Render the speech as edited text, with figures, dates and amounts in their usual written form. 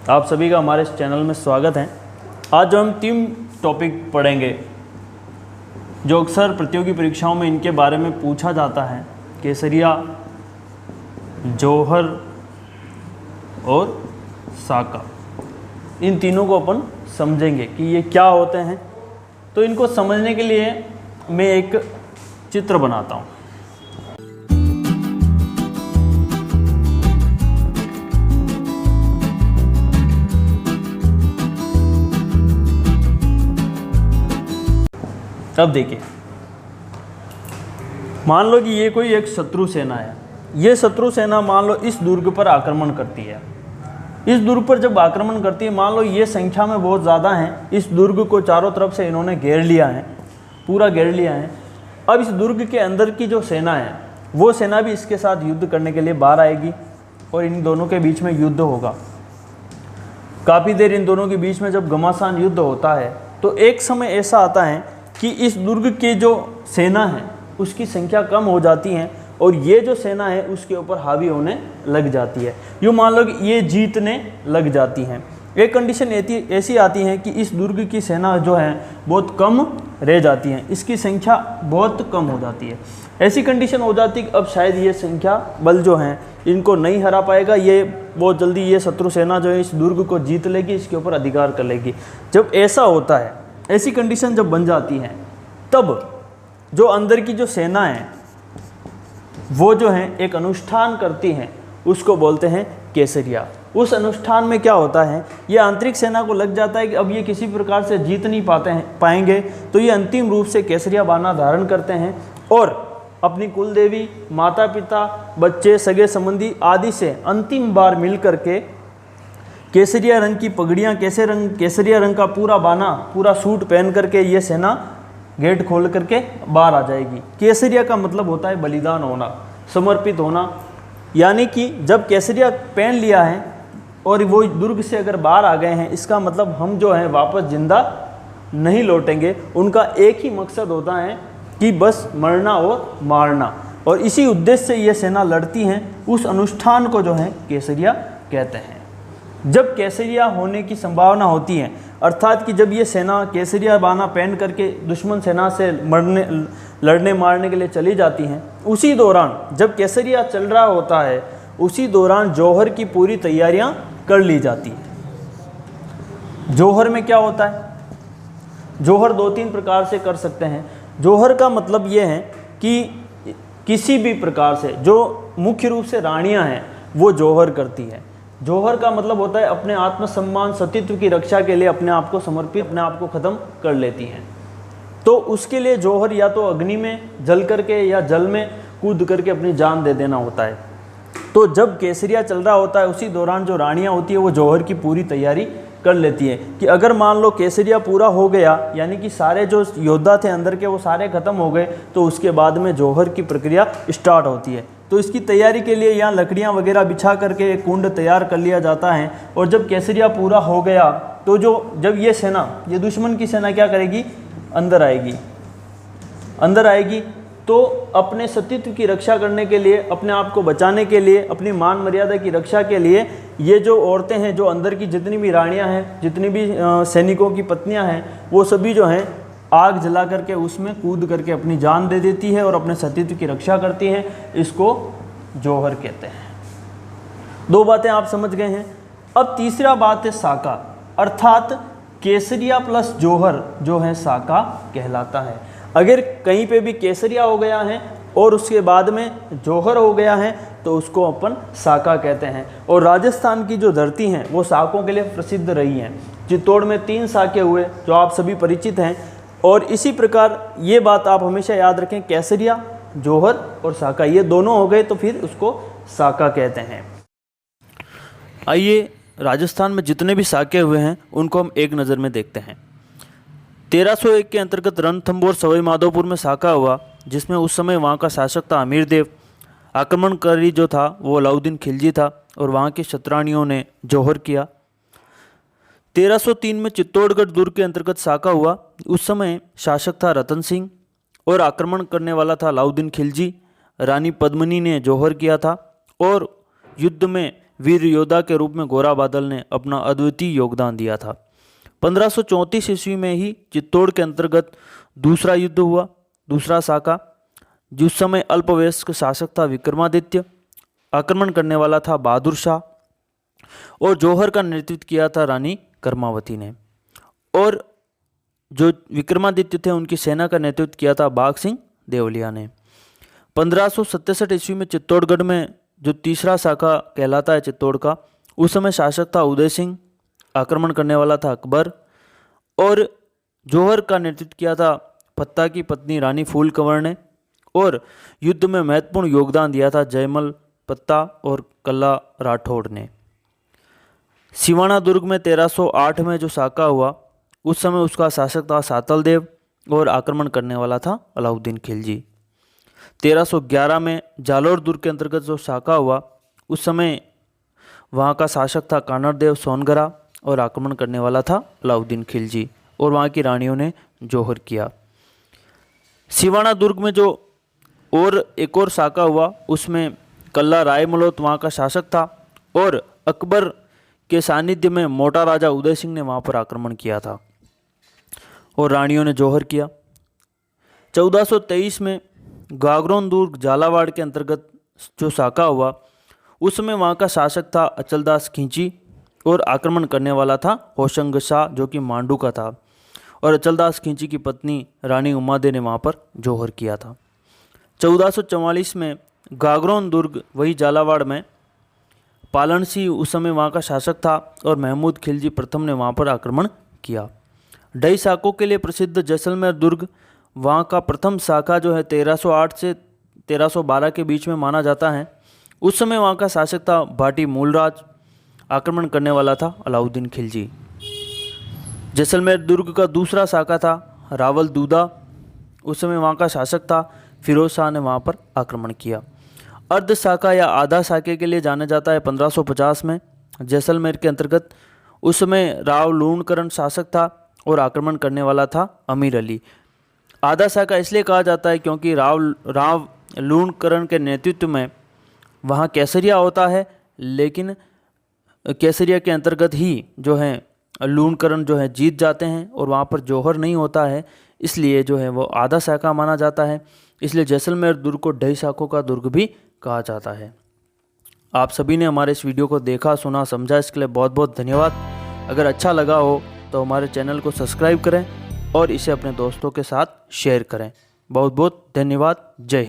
आप सभी का हमारे इस चैनल में स्वागत है। आज जो हम 3 टॉपिक पढ़ेंगे जो अक्सर प्रतियोगी परीक्षाओं में इनके बारे में पूछा जाता है, केसरिया, जौहर और साका। इन तीनों को अपन समझेंगे कि ये क्या होते हैं। तो इनको समझने के लिए मैं एक चित्र बनाता हूँ। अब देखिए, मान लो कि ये कोई एक शत्रु सेना है। ये शत्रु सेना मान लो इस दुर्ग पर आक्रमण करती है। इस दुर्ग पर जब आक्रमण करती है, मान लो ये संख्या में बहुत ज़्यादा हैं, इस दुर्ग को चारों तरफ से इन्होंने घेर लिया है, पूरा घेर लिया है। अब इस दुर्ग के अंदर की जो सेना है, वो सेना भी इसके साथ युद्ध करने के लिए बाहर आएगी और इन दोनों के बीच में युद्ध होगा। काफ़ी देर इन दोनों के बीच में जब घमासान युद्ध होता है, तो एक समय ऐसा आता है कि इस दुर्ग की जो सेना है उसकी संख्या कम हो जाती है और ये जो सेना है उसके ऊपर हावी होने लग जाती है। यूँ मान लो कि ये जीतने लग जाती हैं। एक कंडीशन ऐसी आती है कि इस दुर्ग की सेना जो है बहुत कम रह जाती है, इसकी संख्या बहुत कम हो जाती है। ऐसी कंडीशन हो जाती है कि अब शायद ये संख्या बल जो है इनको नहीं हरा पाएगा, ये बहुत जल्दी ये शत्रु सेना जो है इस दुर्ग को जीत लेगी, इसके ऊपर अधिकार कर लेगी। जब ऐसा होता है, ऐसी कंडीशन जब बन जाती है, तब जो अंदर की जो सेना है वो जो है एक अनुष्ठान करती हैं, उसको बोलते हैं केसरिया। उस अनुष्ठान में क्या होता है, ये आंतरिक सेना को लग जाता है कि अब ये किसी प्रकार से जीत नहीं पाएंगे, तो ये अंतिम रूप से केसरिया बाना धारण करते हैं और अपनी कुल देवी, माता पिता, बच्चे, सगे संबंधी आदि से अंतिम बार मिल करके केसरिया रंग की पगड़ियाँ, केसरिया रंग का पूरा बाना, पूरा सूट पहन करके ये सेना गेट खोल करके बाहर आ जाएगी। केसरिया का मतलब होता है बलिदान होना, समर्पित होना। यानी कि जब केसरिया पहन लिया है और वो दुर्ग से अगर बाहर आ गए हैं, इसका मतलब हम जो हैं वापस जिंदा नहीं लौटेंगे। उनका एक ही मकसद होता है कि बस मरना और मारना, और इसी उद्देश्य से ये सेना लड़ती हैं। उस अनुष्ठान को जो है केसरिया कहते हैं। जब केसरिया होने की संभावना होती है, अर्थात कि जब ये सेना केसरिया बाना पहन करके दुश्मन सेना से लड़ने मारने के लिए चली जाती हैं, उसी दौरान जब केसरिया चल रहा होता है, उसी दौरान जौहर की पूरी तैयारियां कर ली जाती है। जौहर में क्या होता है, जौहर 2-3 प्रकार से कर सकते हैं। जौहर का मतलब ये है कि किसी भी प्रकार से जो मुख्य रूप से रानियां हैं वो जौहर करती है। जौहर का मतलब होता है अपने आत्मसम्मान, सतीत्व की रक्षा के लिए अपने आप को समर्पित, अपने आप को ख़त्म कर लेती हैं। तो उसके लिए जौहर या तो अग्नि में जल करके या जल में कूद करके अपनी जान दे देना होता है। तो जब केसरिया चल रहा होता है, उसी दौरान जो रानियां होती है वो जौहर की पूरी तैयारी कर लेती है कि अगर मान लो केसरिया पूरा हो गया, यानी कि सारे जो योद्धा थे अंदर के वो सारे ख़त्म हो गए, तो उसके बाद में जौहर की प्रक्रिया स्टार्ट होती है। तो इसकी तैयारी के लिए यहाँ लकड़ियाँ वगैरह बिछा करके एक कुंड तैयार कर लिया जाता है। और जब केसरिया पूरा हो गया, तो जब ये सेना, ये दुश्मन की सेना क्या करेगी, अंदर आएगी तो अपने सतीत्व की रक्षा करने के लिए, अपने आप को बचाने के लिए, अपनी मान मर्यादा की रक्षा के लिए, ये जो औरतें हैं, जो अंदर की जितनी भी रानियां हैं, जितनी भी सैनिकों की पत्नियां हैं, वो सभी जो हैं आग जला करके उसमें कूद करके अपनी जान दे देती है और अपने सतीत्व की रक्षा करती हैं। इसको जौहर कहते हैं। 2 बातें आप समझ गए हैं। अब तीसरा बात है साका, अर्थात केसरिया प्लस जौहर जो है साका कहलाता है। अगर कहीं पे भी केसरिया हो गया है और उसके बाद में जौहर हो गया है तो उसको अपन साका कहते हैं। और राजस्थान की जो धरती हैं वो साकों के लिए प्रसिद्ध रही हैं। चित्तौड़ में 3 साके हुए जो आप सभी परिचित हैं। और इसी प्रकार ये बात आप हमेशा याद रखें, केसरिया, जौहर और साका ये दोनों हो गए तो फिर उसको साका कहते हैं। आइए राजस्थान में जितने भी साके हुए हैं उनको हम एक नज़र में देखते हैं। 1301 के अंतर्गत रणथंभौर सवाई माधोपुर में साका हुआ, जिसमें उस समय वहाँ का शासक था अमीर देव। आक्रमणकारी जो था वो अलाउद्दीन खिलजी था और वहाँ के क्षत्राणियों ने जौहर किया। 1303 में चित्तौड़गढ़ दुर्ग के अंतर्गत साका हुआ। उस समय शासक था रतन सिंह और आक्रमण करने वाला था अलाउद्दीन खिलजी। रानी पद्मिनी ने जौहर किया था और युद्ध में वीर योद्धा के रूप में गोरा बादल ने अपना अद्वितीय योगदान दिया था। 1534 ईस्वी में ही चित्तौड़ के अंतर्गत दूसरा युद्ध हुआ, दूसरा साका। जिस समय अल्पवयस्क शासक था विक्रमादित्य, आक्रमण करने वाला था बहादुर शाह, और जौहर का नेतृत्व किया था रानी कर्मावती ने, और जो विक्रमादित्य थे उनकी सेना का नेतृत्व किया था बाघ सिंह देवलिया ने। 1567 ईस्वी में चित्तौड़गढ़ में जो तीसरा शाखा कहलाता है चित्तौड़ का, उस समय शासक था उदय सिंह, आक्रमण करने वाला था अकबर, और जौहर का नेतृत्व किया था फत्ता की पत्नी रानी फूल कंवर ने, और युद्ध में महत्वपूर्ण योगदान दिया था जयमल पत्ता और कल्ला राठौड़ ने। सिवाना दुर्ग में 1308 में जो साका हुआ, उस समय उसका शासक था सातल देव, और आक्रमण करने वाला था अलाउद्दीन खिलजी। 1311 में जालोर दुर्ग के अंतर्गत जो साका हुआ, उस समय वहाँ का शासक था कानरदेव सोनगरा, और आक्रमण करने वाला था अलाउद्दीन खिलजी, और वहाँ की रानियों ने जौहर किया। सिवाना दुर्ग में जो एक और साका हुआ, उसमें कल्ला रायमलोत वहाँ का शासक था, और अकबर के सानिध्य में मोटा राजा उदय सिंह ने वहाँ पर आक्रमण किया था, और रानियों ने जौहर किया। 1423 में गागरोन दुर्ग झालावाड़ के अंतर्गत जो साका हुआ, उस समय वहाँ का शासक था अचलदास खींची, और आक्रमण करने वाला था होशंग शाह जो कि मांडू का था, और अचलदास खींची की पत्नी रानी उमादे ने वहाँ पर जौहर किया था। 1444 में गागरोन दुर्ग वही झालावाड़ में पालन सिंह उस समय वहाँ का शासक था, और महमूद खिलजी प्रथम ने वहाँ पर आक्रमण किया। ढाई शाखों के लिए प्रसिद्ध जैसलमेर दुर्ग, वहाँ का प्रथम शाखा जो है 1308 से 1312 के बीच में माना जाता है। उस समय वहाँ का शासक था भाटी मूलराज, आक्रमण करने वाला था अलाउद्दीन खिलजी। जैसलमेर दुर्ग का दूसरा शाखा था रावल दूदा, उस समय वहाँ का शासक था फिरोज शाह ने वहाँ पर आक्रमण किया। अर्ध शाखा या आधा शाखे के लिए जाना जाता है 1550 में जैसलमेर के अंतर्गत, उस समय राव लूणकरण शासक था, और आक्रमण करने वाला था अमीर अली। आधा शाखा इसलिए कहा जाता है क्योंकि राव लूणकरण के नेतृत्व में वहाँ केसरिया होता है, लेकिन केसरिया के अंतर्गत ही जो है लूणकरण जो है जीत जाते हैं, और वहाँ पर जौहर नहीं होता है, इसलिए जो है वो आधा शाखा माना जाता है। इसलिए जैसलमेर दुर्ग को ढाई शाखों का दुर्ग भी कहा जाता है। आप सभी ने हमारे इस वीडियो को देखा, सुना, समझा, इसके लिए बहुत बहुत धन्यवाद। अगर अच्छा लगा हो तो हमारे चैनल को सब्सक्राइब करें और इसे अपने दोस्तों के साथ शेयर करें। बहुत बहुत धन्यवाद। जय हिंद।